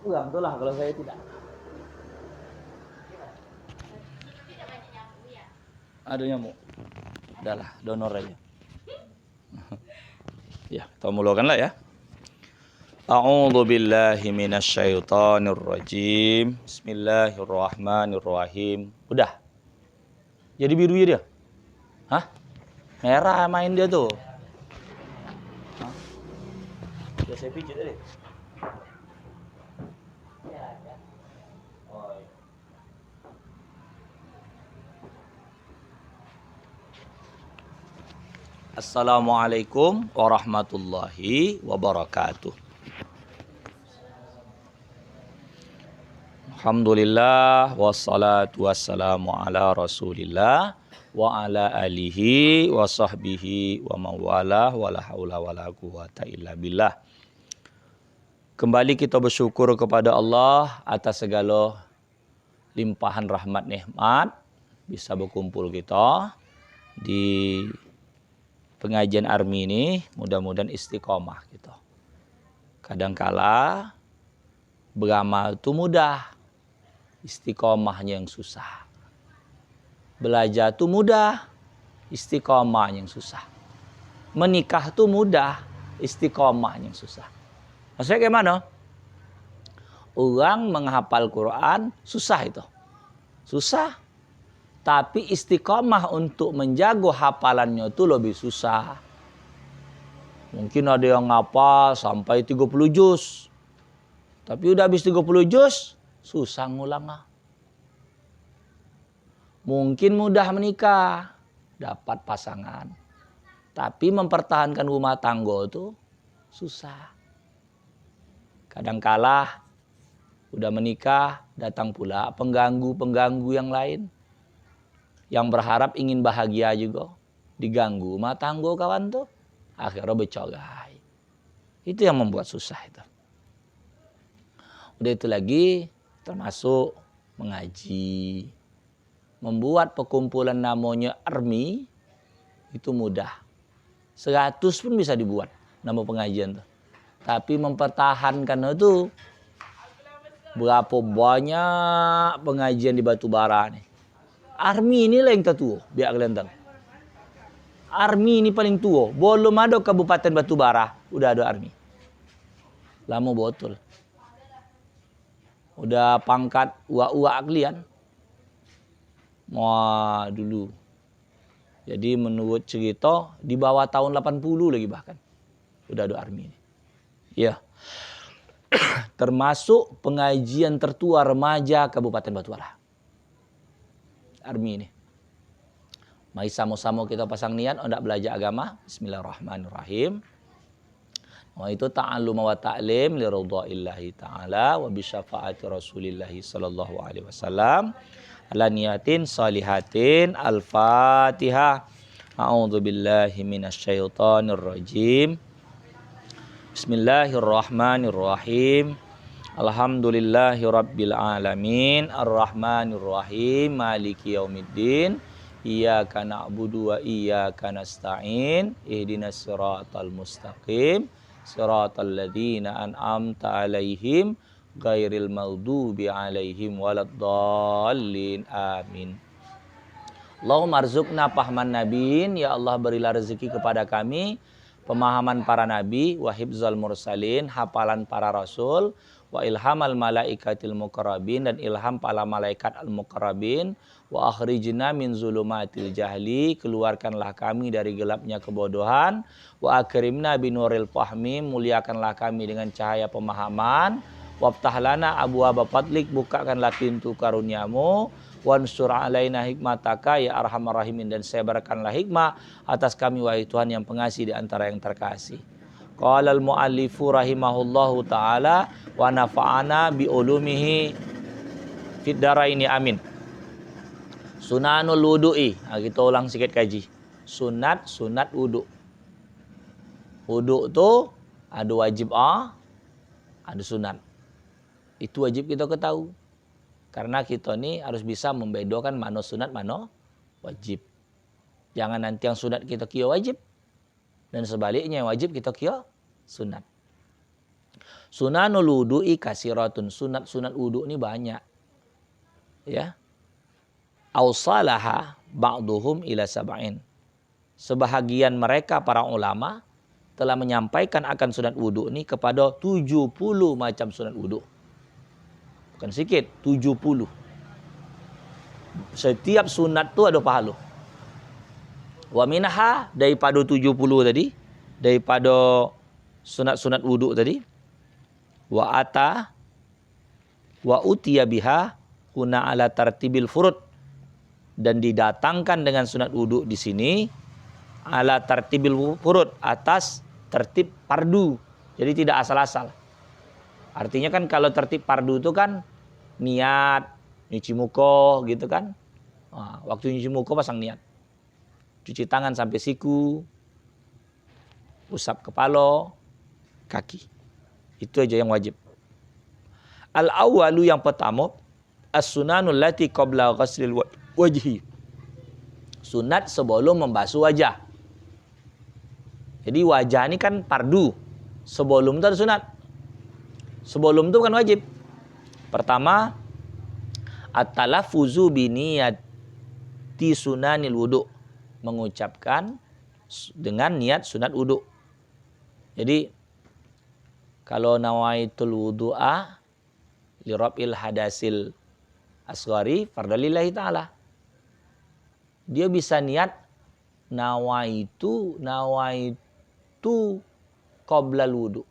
kurang tuh lah kalau saya tidak. Ada nyamuk. Udahlah, donor aja. Ya, kita mulakan lah ya. A'udzu billahi minasyaitonir rajim. Bismillahirrahmanirrahim. Udah. Jadi biru ya dia? Hah? Merah main dia tuh. Hah? Ya saya pijit deh. Oh, iya. Assalamualaikum warahmatullahi wabarakatuh. Alhamdulillah wassalatu wassalamu ala Rasulillah wa ala alihi wa sahbihi wa mawalah wala haula wala quwata illa billah. Kembali kita bersyukur kepada Allah atas segala limpahan rahmat nikmat bisa berkumpul kita di pengajian Army ini, mudah-mudahan istiqomah gitu. Kadangkala beramal itu mudah, istiqomahnya yang susah. Belajar itu mudah, istiqomahnya yang susah. Menikah itu mudah, istiqomahnya yang susah. Maksudnya gimana? Orang menghafal Quran susah itu. Susah. Tapi istiqomah untuk menjaga hafalannya itu lebih susah. Mungkin ada yang ngapal sampai 30 juz. Tapi udah habis 30 juz, susah ngulangnya. Mungkin mudah menikah, dapat pasangan. Tapi mempertahankan rumah tangga itu susah. Kadangkala udah menikah, datang pula pengganggu-pengganggu yang lain. Yang berharap ingin bahagia juga. Diganggu rumah tangga kawan tuh. Akhirnya bercerai. Itu yang membuat susah itu. Udah itu lagi termasuk mengaji. Membuat perkumpulan namanya Army itu mudah. 100 pun bisa dibuat nama pengajian tuh. Tapi mempertahankan itu berapa banyak pengajian di Batubara nih. Army inilah yang tertua, biar kalian tahu. Army ini paling tua. Belum ada Kabupaten Batubara, udah ada Army. Lama betul. Udah pangkat uak-uak kalian. Wah, dulu. Jadi menurut cerita di bawah tahun 80 lagi bahkan. Udah ada Army ini. Iya. Termasuk pengajian tertua remaja Kabupaten Batubara. Army ini. Mari sama-sama kita pasang niat untuk belajar agama. Bismillahirrahmanirrahim. Wa itu ta'allum wa ta'lim li ridhaillahi ta'ala wa bi syafaati Rasulillah sallallahu alaihi wasallam. Ala niyatin salihatin. Al-Fatihah. A'udzu billahi minasyaitonir rajim. Bismillahirrahmanirrahim. Alhamdulillahi rabbil alamin. Ar-Rahmanirrahim. Maliki yaumiddin. Iyyaka na'budu wa iyyaka nasta'in. Ihdinas siratal mustaqim. Siratal ladzina an'amta 'alaihim ghairil maghdubi 'alaihim waladdallin. Amin. Allahumma arzuqna fahman nabiyyin. Ya Allah, berilah rezeki kepada kami pemahaman para nabi, wa hifzal mursalin, hafalan para rasul, wa ilhamal malaikatil muqarrabin, dan ilham para malaikat al-muqarrabin, wa akhrijna min zulumatil jahli, keluarkanlah kami dari gelapnya kebodohan, wa akrimna binuril fahmi, muliakanlah kami dengan cahaya pemahaman, waftah lana abwaaba fadlik, bukakanlah pintu karuniamu, wansur alaina hikmataka ya arhamar rahimin, dan sebarkanlah hikmah atas kami wahai Tuhan yang pengasih di antara yang terkasih. Qala al-muallifu rahimahullahu taala wa nafa'ana bi ulumihi fid daraini amin. Sunanul wudu'i. Nah, kita ulang sedikit kaji. Sunat wudu. Wudu tu ada wajib ada sunat. Itu wajib kita ketahui. Karena kita ni harus bisa membedakan mana sunat, mana wajib. Jangan nanti yang sunat kita kira wajib. Dan sebaliknya yang wajib kita kira sunat. Sunanul wudu'i kasiratun. Sunat wudu ini banyak. Ya. Awsalaha ba'duhum ila sab'in. Sebahagian mereka para ulama telah menyampaikan akan sunat wudu ini kepada 70 macam sunat wudu. Bukan sedikit, 70. Setiap sunat tu ada pahala. Wa minha, daripada 70 tadi, daripada sunat-sunat wudu tadi, wa ata wa utiya biha kuna ala tartibil furud, dan didatangkan dengan sunat wudu di sini ala tartibil furud, atas tertib fardu. Jadi tidak asal-asal. Artinya kan kalau tertib fardu itu kan niat, nyuci muka gitu kan. Nah, waktu nyuci muka pasang niat. Cuci tangan sampai siku, usap kepala, kaki. Itu aja yang wajib. Al-awwalu yang pertama, as-sunanul lati qabla ghaslil wajhi. Sunat sebelum membasuh wajah. Jadi wajah ini kan fardu. Sebelum itu ada sunat. Sebelum itu bukan wajib. Pertama, at-talaffuzu bi niyati sunanil wudu. Mengucapkan dengan niat sunat wudu. Jadi kalau nawaitul wudu'a li rabbil hadasil asghari fardalillahi ta'ala. Dia bisa niat nawaitu qoblal wudu.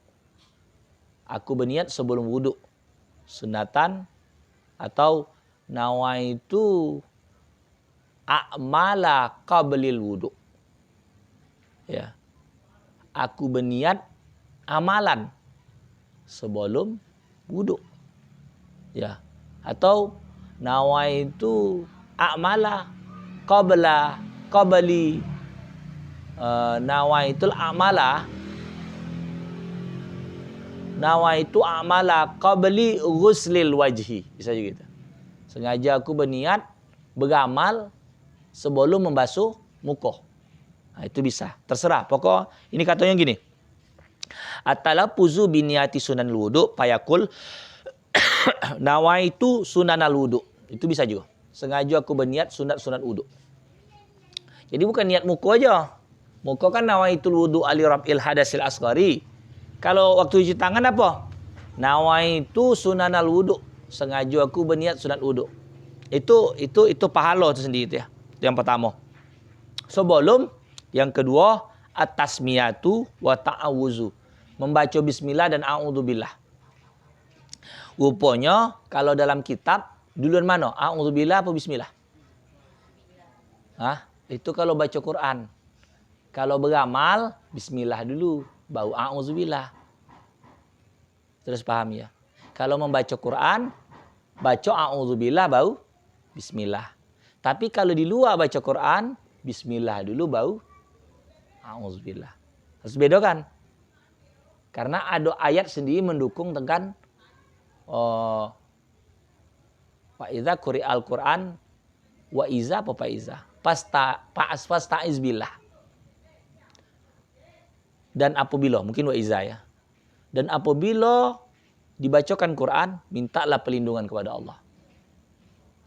Aku berniat sebelum wudu. Sunatan, atau nawaitu a'mala qablil wudu. Ya. Aku berniat amalan sebelum wudu. Ya. Atau nawaitu a'mala qabli nawaitul a'mala qabli ghuslil wajhi. Bisa juga gitu. Sengaja aku berniat beramal sebelum membasuh muka. Nah, itu bisa. Terserah. Pokok ini katanya gini. At-talaffuzu bi niyati sunanil wudu fayaqul nawaitu sunanal wudu. Itu bisa juga. Sengaja aku berniat sunat-sunat wudu. Jadi bukan niat muka aja. Muka kan nawaitul wudu ali rabbil hadasil asghari. Kalau waktu cuci tangan apa? Nawaitu sunanal wudu. Sengaja aku berniat sunat wudu. Itu pahala itu sendiri itu ya. Itu yang pertama. Sebelum yang kedua, at-tasmiyatu wa ta'awuzu. Membaca bismillah dan a'udzubillah. Rupanya kalau dalam kitab duluan mana? A'udzubillah apa bismillah? Hah? Itu kalau baca Quran. Kalau beramal, bismillah dulu, baru a'udzubillah. Terus paham ya? Kalau membaca Quran, baca a'udzubillah baru bismillah. Tapi kalau di luar baca Quran, bismillah dulu baru a'udzubillah. Harus bedakan. Karena ada ayat sendiri mendukung dengan wa idza quri'al Quran wa iza apa iza. Fasta'iz billah. Dan apabila, mungkin wa iza ya. Dan apabila dibacakan Quran, mintalah perlindungan kepada Allah.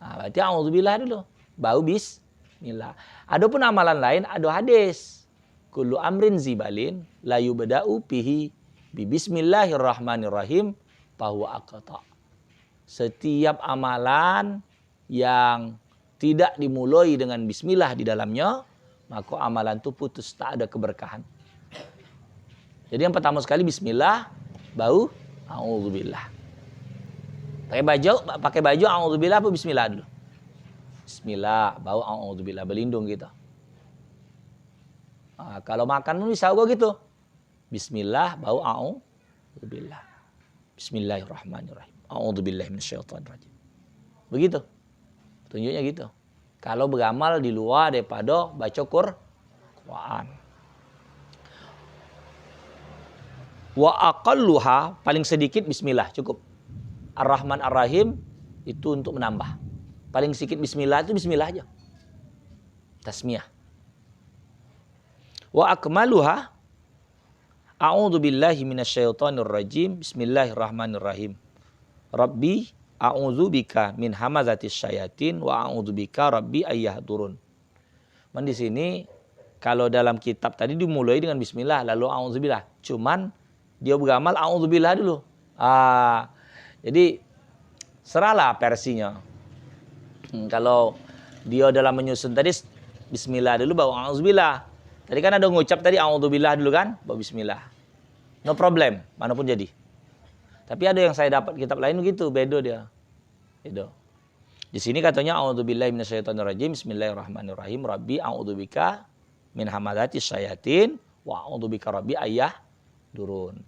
Nah, berarti a'udzubillah dulu, baru bismillah. Adapun amalan lain, ada hadis. Kullu amrin zibalin la yubda'u bihi bi bismillahirrahmanirrahim fahuwa aqta. Setiap amalan yang tidak dimulai dengan bismillah di dalamnya, maka amalan itu putus, tak ada keberkahan. Jadi yang pertama sekali bismillah, baru a'udzubillah. Pakai baju a'udzubillah apa bismillah dulu? Bismillah, baru a'udzubillah, berlindung kita. Nah, kalau makan pun bisa juga gitu. Bismillah, baru a'udzubillah. Bismillahirrahmanirrahim. A'udzubillahi minasyaitonirrajim. Begitu. Tunjuknya gitu. Kalau beramal di luar daripada baca Quran. Wa aqalluha, paling sedikit bismillah, cukup. Ar-Rahman Ar-Rahim itu untuk menambah. Paling sedikit bismillah itu bismillah aja. Tasmiyah. Wa akmaluha A'udzubillahi minasyaitonirrajim. Bismillahirrahmanirrahim. Rabbi a'udzubika min hamazatis syayatin wa a'udzubika rabbi ayyahdurun. Di sini kalau dalam kitab tadi dimulai dengan bismillah lalu a'udzubillah. Cuman dia beramal a'udzubillah dulu. Jadi serahlah versinya. Kalau dia dalam menyusun tadi bismillah dulu baru a'udzubillah. Tadi kan ada ngucap tadi a'udzubillah dulu kan, baru bismillah. No problem, manapun jadi. Tapi ada yang saya dapat kitab lain begitu, beda dia. Beda. Di sini katanya a'udzubillahi minasyaitonirrajim. Bismillahirrahmanirrahim. Rabbi a'udzubika min hamadatis syayatin wa a'udzubika rabbi ayyahdurun.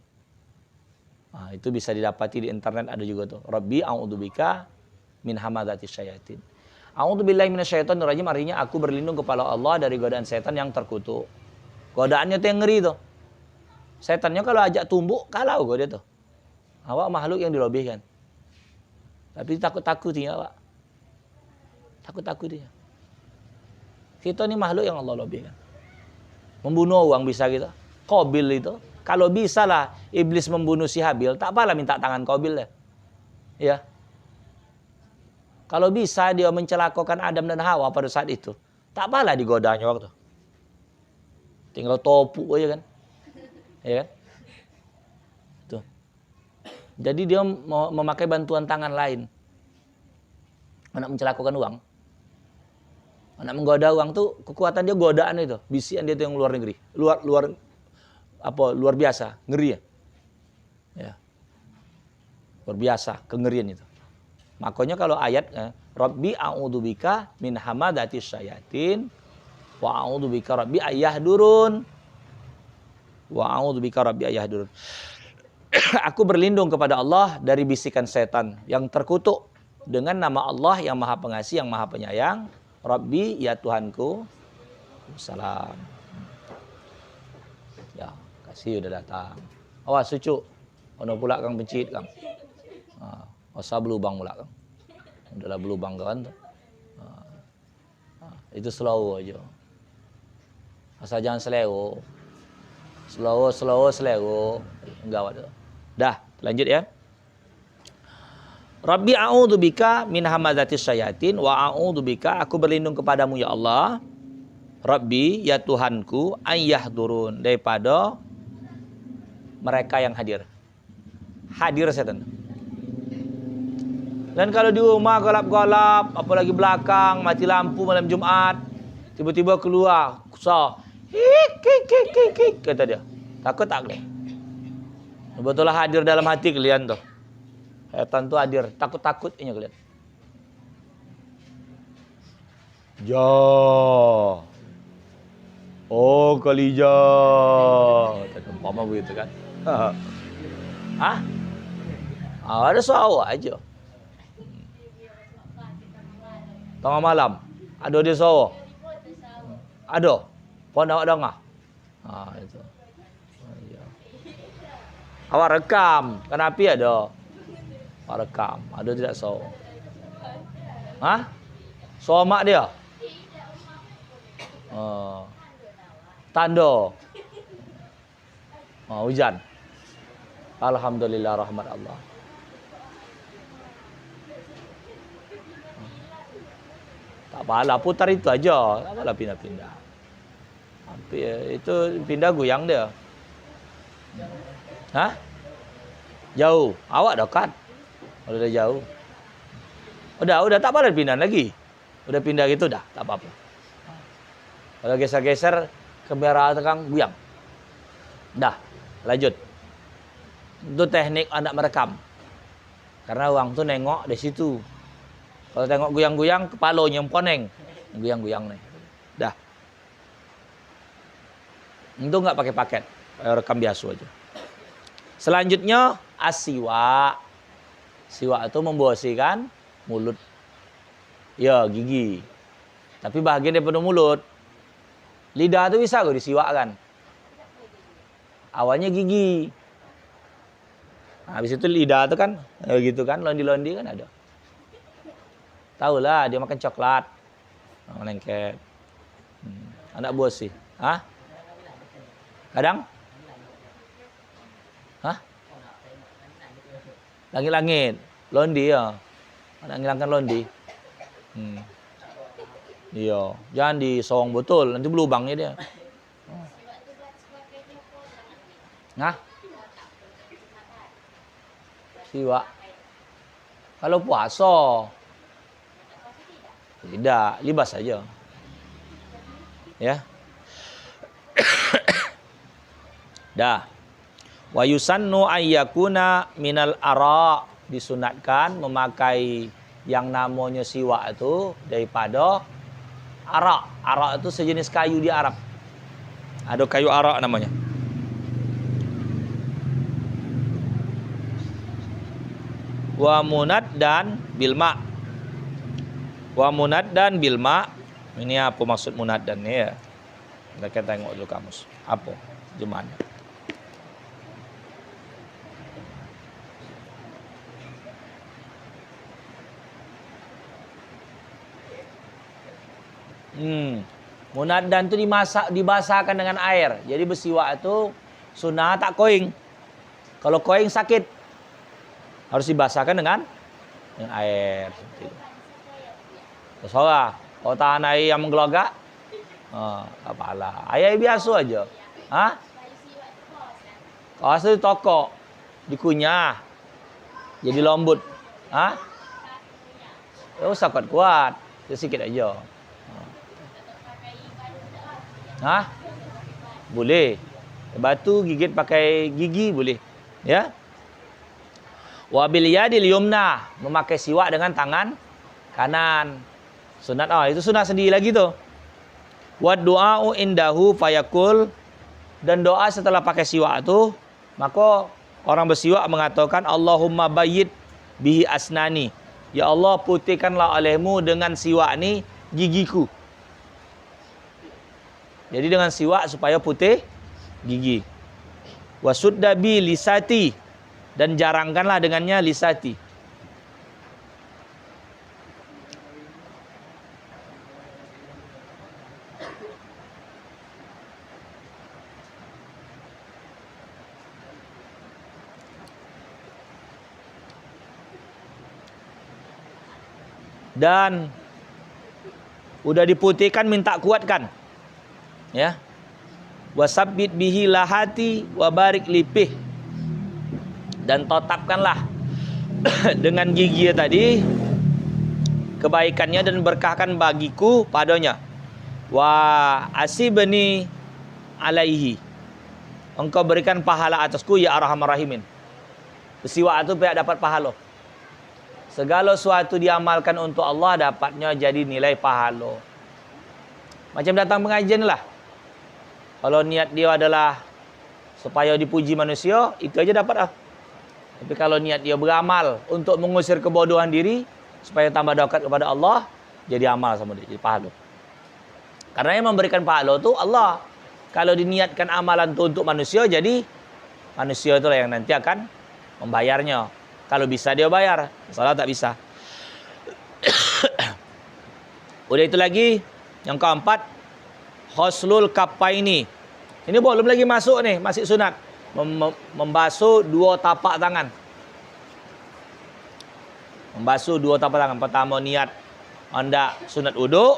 Nah, itu bisa didapati di internet ada juga tuh. Rabbi a'udzubika min hamadatis syayatin. A'udzubillahi minasyaitonirrajim artinya aku berlindung kepada Allah dari godaan setan yang terkutuk. Godaannya tuh yang ngeri tuh. Setannya kalau ajak tumbuk kalau dia tuh. Awak makhluk yang dilobihkan. Tapi takut-takut dia awak. Takut-takut dia. Kita ini makhluk yang Allah lobihkan. Membunuh orang bisa kita. Qabil itu. Kalau bisa lah iblis membunuh si Habil, tak apalah minta tangan Qabil deh. Ya. Kalau bisa dia mencelakakan Adam dan Hawa pada saat itu, tak apalah digodanya waktu. Tinggal topu aja kan. Ya kan? Tuh. Jadi dia memakai bantuan tangan lain. Anak mencelakakan uang. Anak menggoda uang tuh kekuatan dia godaan itu. Bisikan dia tuh yang luar negeri. Luar biasa, ngeri ya. Ya. Luar biasa, kengerian itu. Makanya kalau ayat Rabbi a'udzubika min hamadatis syayatin wa a'udzubika rabbi ayyahdurun. Wa a'udzubika rabbi ayyahdurun. Aku berlindung kepada Allah dari bisikan setan yang terkutuk dengan nama Allah yang Maha Pengasih, yang Maha Penyayang. Rabbi, ya Tuhanku. Salam. Ya, kasih udah datang. Awas cucu. Ono pula kang pencit kang. Masa belubang pula kang. Udahlah belubang kan. Itu slow aja. Asal jangan slow. Slow. Enggak ada. Dah, lanjut ya. Rabbi a'udzubika min hamazatis syayatin wa a'udzubika aku berlindung kepadamu ya Allah. Rabbi ya Tuhanku ayyahdurun daripada mereka yang hadir. Hadir setan. Dan kalau di rumah gelap-gelap, apalagi belakang, mati lampu malam Jumat, tiba-tiba keluar, kusah, hik, kata dia. Takut tak boleh. Betullah hadir dalam hati kalian tuh. Setan tuh hadir, takut-takutnya kalian. Oh Kalija. Umpama begitu kan. Hah? Ada sawa aja. Tengah malam. Ada dia sawa. Ada. Pon awak dengar. Itu. Awak rekam. Kenapa ada? Awak rekam. Ada tidak sawa. Hah? Sawa mak dia? Tanda. Hujan. Alhamdulillah rahmat Allah. Tak apalah, putar itu aja. Tak apalah pindah-pindah. Itu pindah goyang dia. Hah? Jauh. Awak dekat. Kalau udah jauh. Udah tak apalah pindah lagi. Udah pindah gitu dah, tak apa-apa. Kalau geser-geser kamera tekan goyang. Dah, lanjut. Itu teknik anak merekam. Karena orang tuh nengok di situ. Kalau tengok goyang-goyang, kepalanya poneng. Goyang-goyang nih. Dah. Itu nggak pakai paket. Rekam biasa aja. Selanjutnya, asiwa. Siwa itu membersihkan mulut. Ya, gigi. Tapi bahagian daripada mulut. Lidah itu bisa kok disiwakkan. Awalnya gigi. Nah, habis itu lidah itu kan, gitu kan, londi-londi kan ada. Tahulah dia makan coklat, lengket. Anak buah sih, Kadang Langit-langit. Londi ya. Nak ngilangkan londi. Iya, jangan disowong betul, nanti berlubangnya dia. Nah, siwak. Kalau puasa, tidak, libas saja. Ya. Dah. Wa yusannu ayyakuna minal ara, disunatkan memakai yang namanya siwak itu daripada arak. Arak itu sejenis kayu di Arab. Ada kayu arak namanya. Wa munad dan bilma. Wa munad dan bilma. Ini apa maksud munad dan ya? Kita tengok dulu kamus. Apa jemaahnya? Munaddan itu dibasahkan dengan air. Jadi bersiwak itu sunnah tak koing. Kalau koing sakit. Harus dibasahkan dengan air. Terserah. Kalau tahan air yang menggelagak, apalah. Air biasa aja. Hah? Kalau asal ditokok, dikunyah, jadi lembut. Hah? Ya usah kuat-kuat. Sedikit aja. Hah? Boleh. Batu gigit pakai gigi boleh. Ya. Wa bil yadil yumna, memakai siwak dengan tangan kanan. Sunat itu sunat sendiri lagi tuh. Wa du'a'u indahu fayakul, dan doa setelah pakai siwak itu, maka orang bersiwak mengatakan Allahumma bayyid bihi asnani. Ya Allah, putihkanlah olehmu dengan siwak ni gigiku. Jadi dengan siwak supaya putih gigi. Wasudda bi lisati, dan jarangkanlah dengannya lisati. Dan udah diputihkan minta kuatkan. Ya. Wasabbit bihi lahati wa barik lipih, dan tetapkanlah dengan gigi tadi kebaikannya dan berkahkan bagiku padanya. Wa asibni alaihi, engkau berikan pahala atasku ya arhamar rahimin. Bersiwak itu pihak dapat pahala. Segala sesuatu diamalkan untuk Allah dapatnya jadi nilai pahala. Macam datang pengajian lah. Kalau niat dia adalah supaya dipuji manusia, itu aja dapat lah. Tapi kalau niat dia beramal untuk mengusir kebodohan diri, supaya tambah dekat kepada Allah, jadi amal sama dia, jadi pahala. Karena yang memberikan pahala itu Allah. Kalau diniatkan amalan itu untuk manusia, jadi manusia itulah yang nanti akan membayarnya. Kalau bisa dia bayar, salah tak bisa. Udah itu lagi, yang keempat, khoslul kapaini. Ini belum lagi masuk nih, masih sunat. Membasuh dua tapak tangan. Membasuh dua tapak tangan. Pertama niat anda sunat wudu.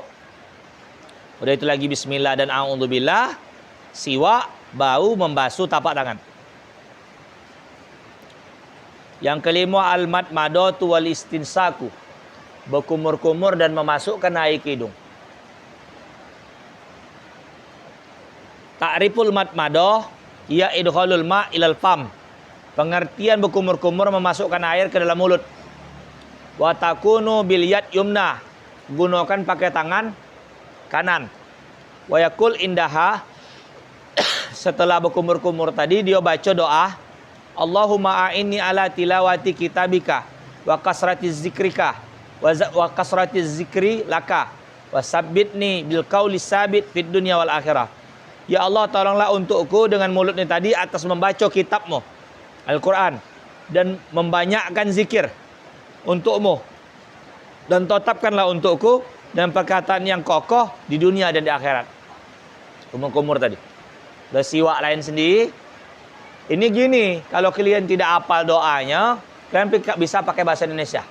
Udah itu lagi bismillah dan a'udzubillah. Siwak, bau, membasuh tapak tangan. Yang kelima al-madmadatu wal istinsaku. Berkumur-kumur dan memasukkan air ke hidung. Ta'riful madmadah ya idkhalul ma' ilal fam. Pengertian berkumur-kumur memasukkan air ke dalam mulut. Wa takunu bil yad yumna. Gunakan pakai tangan kanan. Wa yakul indaha. Setelah berkumur-kumur tadi dia baca doa, Allahumma a'inni ala tilawati kitabika wa kasrati zikrika wa kasrati zikri laka wa sabbitni bil qauli sabit fid dunya wal akhirah. Ya Allah, tolonglah untukku dengan mulut ini tadi atas membaca kitabmu Al-Quran dan membanyakkan zikir untukmu, dan tetapkanlah untukku dan perkataan yang kokoh di dunia dan di akhirat. Kumur-kumur tadi. Bersiwak lain sendiri. Ini gini, kalau kalian tidak hafal doanya, Kalian bisa pakai bahasa Indonesia.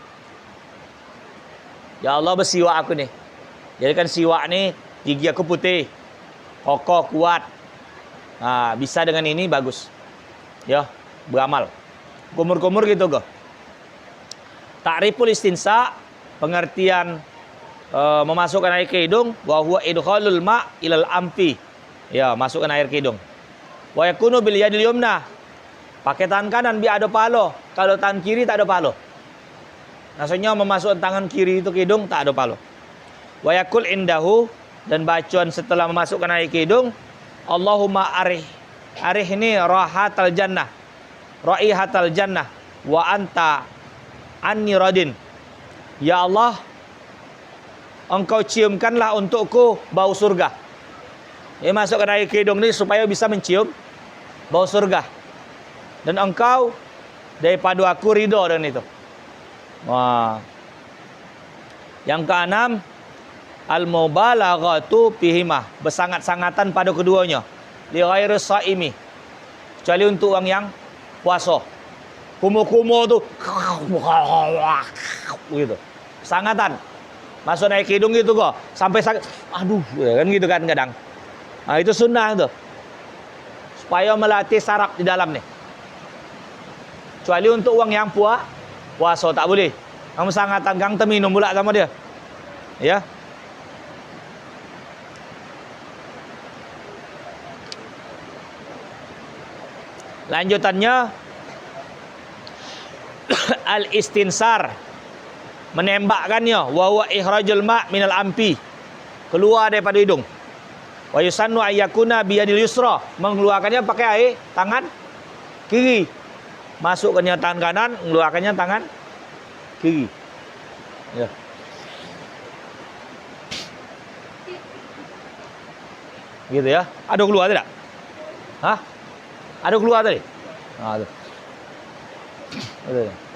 Ya Allah, bersiwak aku nih. Jadi kan siwak nih, gigi aku putih, kokoh, kuat. Nah, bisa dengan ini bagus. Ya, beramal. Kumur-kumur gitu kok. Ta'riful istinsa, pengertian memasukkan air ke hidung, wa huwa idkhalul ma' ilal amfi. Ya, masukkan air ke hidung. Wa yakunu bil yadil yumna. Pakai tangan kanan biar ada palo. Kalau tangan kiri tak ada palo. Maksudnya memasukkan tangan kiri itu ke hidung tak ada palo. Wa yakul indahu, dan bacaan setelah memasukkan air ke hidung, Allahumma arih. Arih ini rahatal jannah. Raihatal jannah wa anta anni radin. Ya Allah, engkau ciumkanlah untukku bau surga. Ini masukkan air ke hidung ini supaya bisa mencium bau surga. Dan engkau daripada aku ridho dengan itu. Wah. Yang keenam, al-mubalaghatu fihima, bersangat-sangatan pada keduanya. Li ghairi shaimi, kecuali untuk orang yang puasa. Kumu-kumu tuh gitu. Sangatan. Masuk naik hidung gitu kok. Sampai sakit. Aduh, kan gitu kan kadang. Nah, itu sunnah tuh. Supaya melatih saraf di dalam nih. Kecuali untuk orang yang puasa tak boleh. Kamu sangatan kang minum pula sama dia. Ya. Lanjutannya al-istinsar, menembakkannya, wa huwa ikhrajul ma' minal ampi, keluar daripada hidung. Wa yusannu ayyakuna biyadil yusra, mengeluarkannya pakai air tangan kiri. Masukkannya tangan kanan, mengeluarkannya tangan kiri. Ya. Gitu ya. Ada keluar tidak? Hah? Ada keluar tadi? Nah, tuh.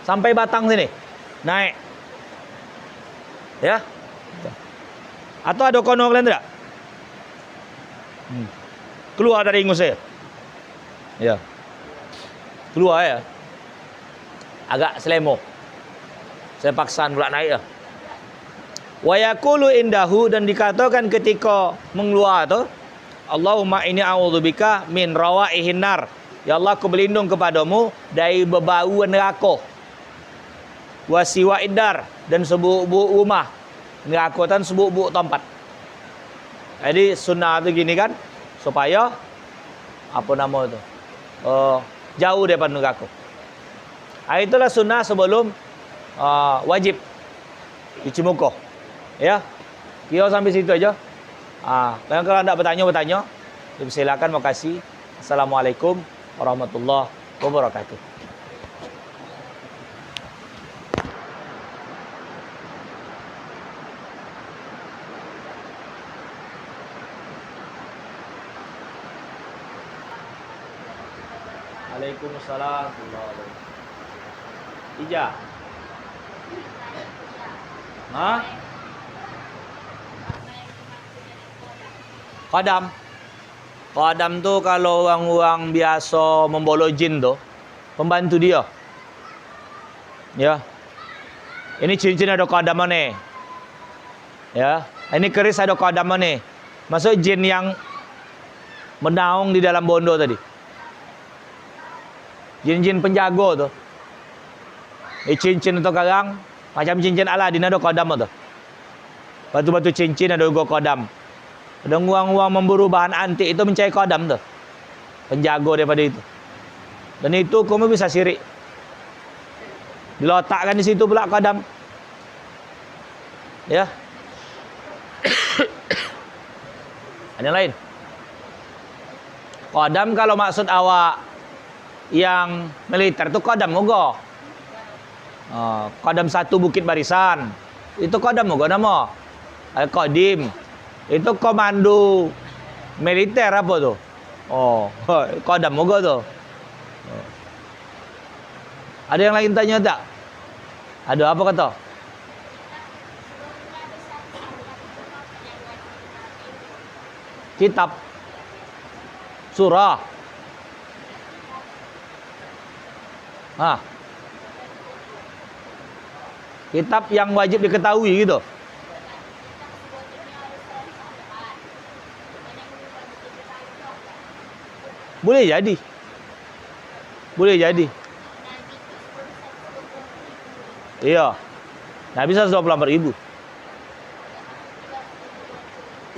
Sampai batang sini. Naik. Ya. Atau ada kono kalian tidak? Keluar dari ingus saya. Ya. Keluar ya. Agak selemo. Saya paksaan pula naik ya. Wa yaqulu indahu, dan dikatakan ketika mengeluar tu, Allahumma inni a'udzubika min rawaihin nar. Ya Allah, aku berlindung kepadamu dari berbau neraka. Wa siwa'id dar, dan sebuk-buk rumah. Neraka dan sebuk-buk tempat. Jadi sunnah tu gini kan, supaya apa nama tu? Jauh daripada neraka. Itulah sunnah sebelum wajib cuci muka. Ya. Kira sampai situ aja. Dan kalau anda bertanya, silakan. Makasih. Assalamualaikum warahmatullahi wabarakatuh. Waalaikumsalam warahmatullahi wabarakatuh. Ija. Hah? Qadam tuh kalau orang-orang biasa membolo jin tuh, pembantu dia. Ya. Ini cincin ada qadam nih. Ya. Ini keris ada qadam nih. Maksud jin yang menaung di dalam bondo tadi. Jin-jin penjago tuh. Ini cincin itu sekarang macam cincin Aladin ada qadam tuh. Batu-batu cincin ada juga qadam. Ada uang-uang memburu bahan antik itu mencari qadam tuh. Penjago daripada itu. Dan itu kamu bisa sirik. Diletakkan di situ pula qadam. Ya. Ada lain. Qadam kalau maksud awak yang militer itu qadam moga. Qadam satu Bukit Barisan. Itu qadam moga nama. Qadim. Itu komando militer apa tuh? Qadam moga tuh. Ada yang lain tanya tak? Ada apa kata? Kitab surah. Kitab yang wajib diketahui gitu. Boleh jadi. Boleh jadi. Iya. Nabi 124.000.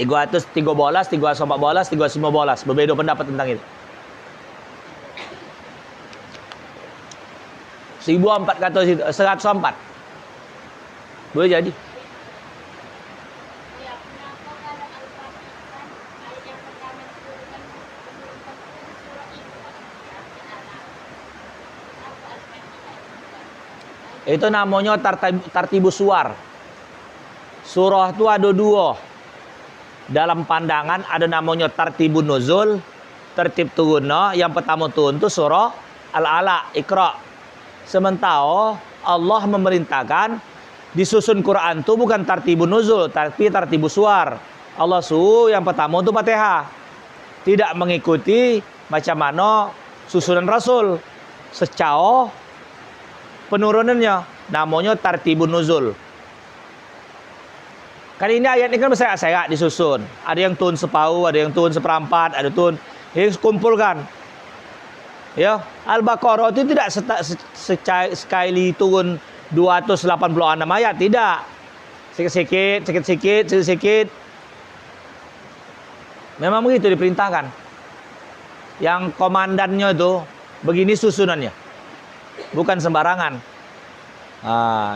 313, 314, 315. Berbeda pendapat tentang itu. 1004 kata 104. Boleh jadi. Itu namanya tartibus suar. Surah itu ada dua. Dalam pandangan ada namanya tartibun nuzul, tertib turunnya. Yang pertama turun itu surah Al-Alaq, Iqra. Sementara Allah memerintahkan disusun Quran itu bukan tartibun nuzul, tapi tartibus suar. Allah suruh yang pertama itu Fatihah. Tidak mengikuti macam mana susunan Rasul. Secara penurunannya namanya tartibun nuzul. Kan ini ayat ini kan berserak-serak disusun. Ada yang turun separuh, ada yang turun seperempat, ada turun yang kumpulkan. Ya, Al-Baqarah itu tidak sekali turun 286 ayat, tidak. Sikit-sikit. Memang begitu diperintahkan. Yang komandannya itu begini susunannya. Bukan sembarangan.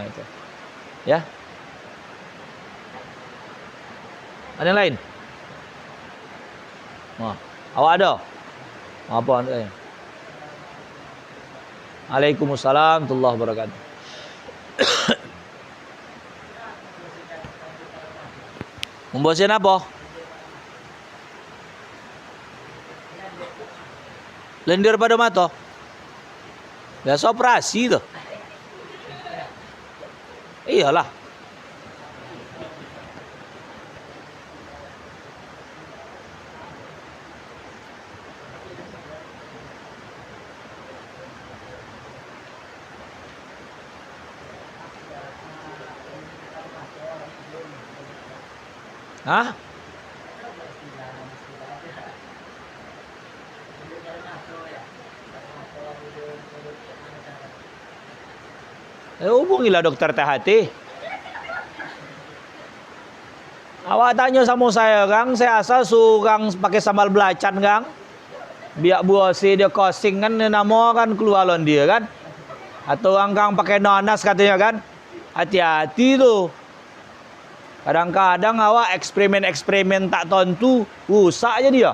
Itu. Ya. Ada yang lain? Awak ada? Apa anda? Waalaikumsalam warahmatullahi wabarakatuh. Membosan apa? Lendir pada mata. Biasa operasi tuh. Iyalah. Hah? Hubungilah dokter THT. Awak tanya sama saya, Kang. Saya asal suruh pakai sambal belacan, Kang. Biar buah si dia kosing kan, nama kan keluar lon dia kan. Atau Kang pakai nanas katanya kan. Hati-hati tuh. Kadang-kadang awak eksperimen tak tentu, rusak aja dia.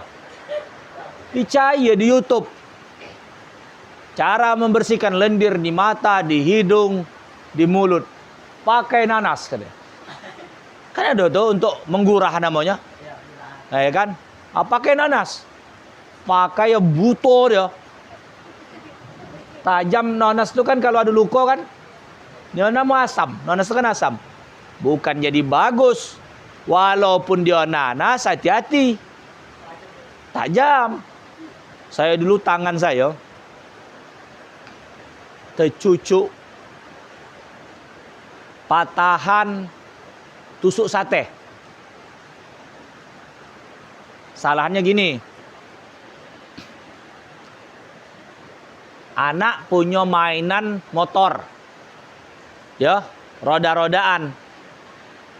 Dicari di YouTube. Cara membersihkan lendir di mata, di hidung, di mulut. Pakai nanas katanya. Kan ada tuh untuk menggurah namanya. Ya kan? Pakai nanas. Pakai buto dia. Tajam nanas itu kan kalau ada luka kan. Dia nama asam. Nanas itu kan asam. Bukan jadi bagus. Walaupun dia nanas, hati-hati. Tajam. Saya dulu tangan saya tercucuk patahan tusuk sate. Salahnya gini. Anak punya mainan motor. Ya, roda-rodaan.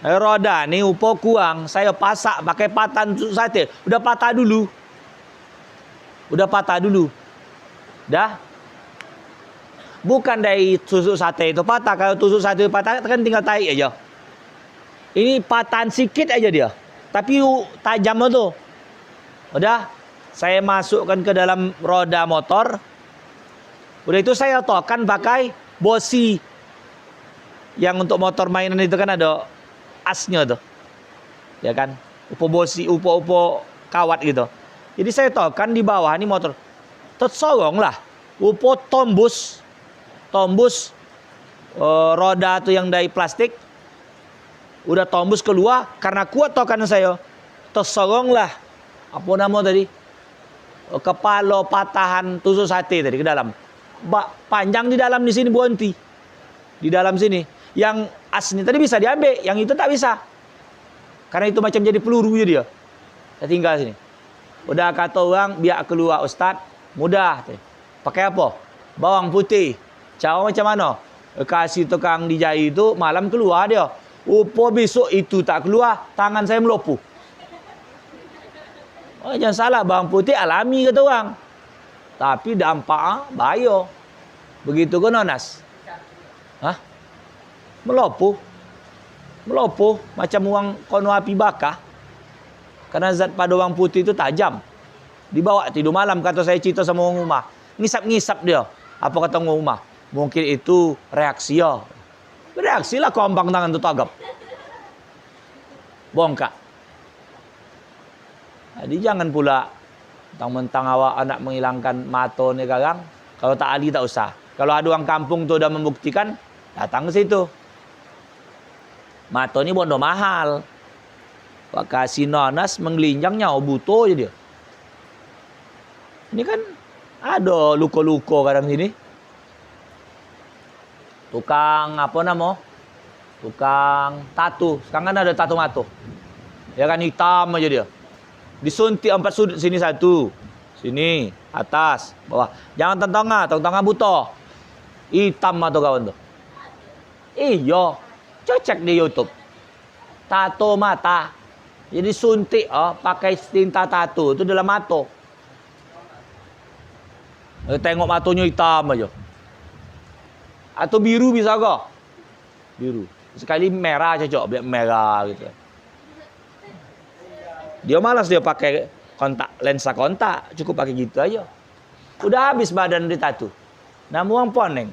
Roda nih upo kuang, saya pasak pakai patahan tusuk sate. Udah patah dulu. Dah. Bukan dari tusuk sate itu patah. Kalau tusuk sate itu patah kan tinggal tarik aja. Ini patahan sikit aja dia. Tapi tajam tuh. Udah. Saya masukkan ke dalam roda motor. Udah itu saya tokan pakai bosi. Yang untuk motor mainan itu kan ada asnya tuh. Ya kan? Upo bosi, upo kawat gitu. Jadi saya tokan di bawah ini motor. Tersorong lah. Upo tombus roda tuh yang dari plastik. Udah tombus keluar karena kuat tokan saya. Tersorong lah. Apa nama tadi? Kepala patahan tusuk sate tadi ke dalam. Panjang di dalam di sini berhenti. Di dalam sini. Yang asli tadi bisa diambil, yang itu tak bisa. Karena itu macam jadi peluru dia. Saya tinggal sini. Udah kata orang biar keluar Ustaz, mudah. Pakai apa? Bawang putih. Cara macam mana? Kasih tukang dijahit itu malam keluar dia. Upo besok itu tak keluar, tangan saya melopuh. Oh, jangan salah, bawang putih alami kata orang. Tapi dampak bahaya. Begitu kan Onas? Hah? Melopuh. Melopuh macam uang kono api bakar. Karena zat pada bawang putih itu tajam. Dibawa tidur malam, kata saya cerita sama orang rumah. Ngisap-ngisap dia. Apa kata orang rumah? Mungkin itu reaksi ya. Bereaksi lah kompang tangan tu tagap. Bongkak. Jadi jangan pula mentang-mentang awak anak menghilangkan mata ni sekarang. Kalau tak ahli tak usah. Kalau ada orang kampung tu dah membuktikan, datang ke situ. Mata ni bondo mahal. Pak kasih nanas menggelinjang nyawa buto je dia. Ini kan ada luka-luka kadang sini. Tukang apa nama? Tukang tatu. Sekarang kan ada tatu mata. Ya kan hitam aja dia. Disuntik 4 sudut, sini 1. Sini, atas, bawah. Jangan tentang buta. Hitam mata kawan tu. Iya. Cocok di YouTube. Tato mata. Jadi suntik pakai tinta tato itu dalam mata. Tengok matanya hitam aja. Atau biru bisa ke? Biru. Sekali merah cocok, biar merah gitu. Dia malas dia pakai lensa kontak, cukup pakai gitu aja. Udah habis badan ditatu. Namun orang poneng.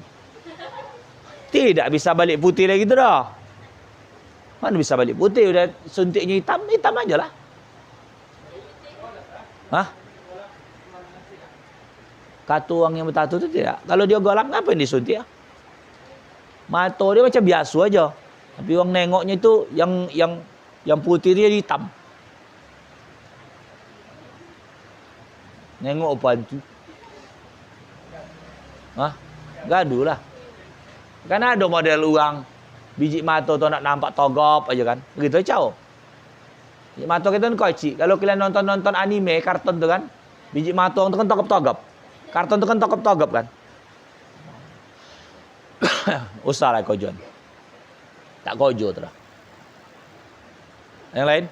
Tidak bisa balik putih lagi gitu dah. Mana bisa balik putih, udah suntiknya hitam aja lah. Hah? Kata orang yang bertatu itu tidak. Kalau dia galak, ngapain disuntik ya? Mata dia macam biasa aja. Tapi orang nengoknya itu yang putih dia hitam. Nengok apa tu? Hah? Gaduh lah. Kan ada model orang biji mata tu nak nampak togop aja kan. Begitu cau. Biji mata kita kan kecil. Kalau kalian nonton anime, kartun tu kan. Biji mata tu kan togop-togop. Kartun tu kan togop-togop kan. Usah lah kojon. Tak kojo tu dah. Yang lain?